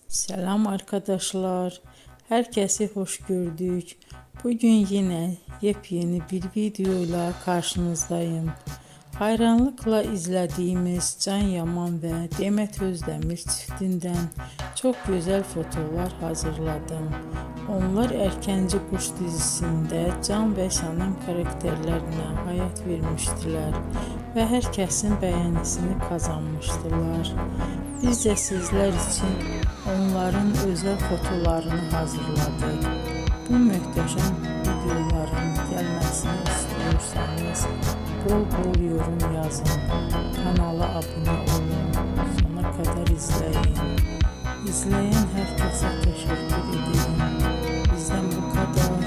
Selam arkadaşlar. Herkesi hoş gördük. Bugün yine yepyeni bir videoyla karşınızdayım. Hayranlıkla izlediğimiz Can Yaman ve Demet Özdemir çiftinden çok güzel fotolar hazırladım. Onlar Erkenci Kuş dizisinde Can ve Şan'ın karakterlerine hayat vermiştiler ve herkesin beğenisini kazanmıştılar. Biz de sizler için onların özel fotolarını hazırladık. Bu muhteşem videoların gelmesini istiyorsanız bol bol yorum yazın. Kanala abone olun. Sona kadar izleyin. İzleyen herkese teşekkür ederim. Bizden bu kadar.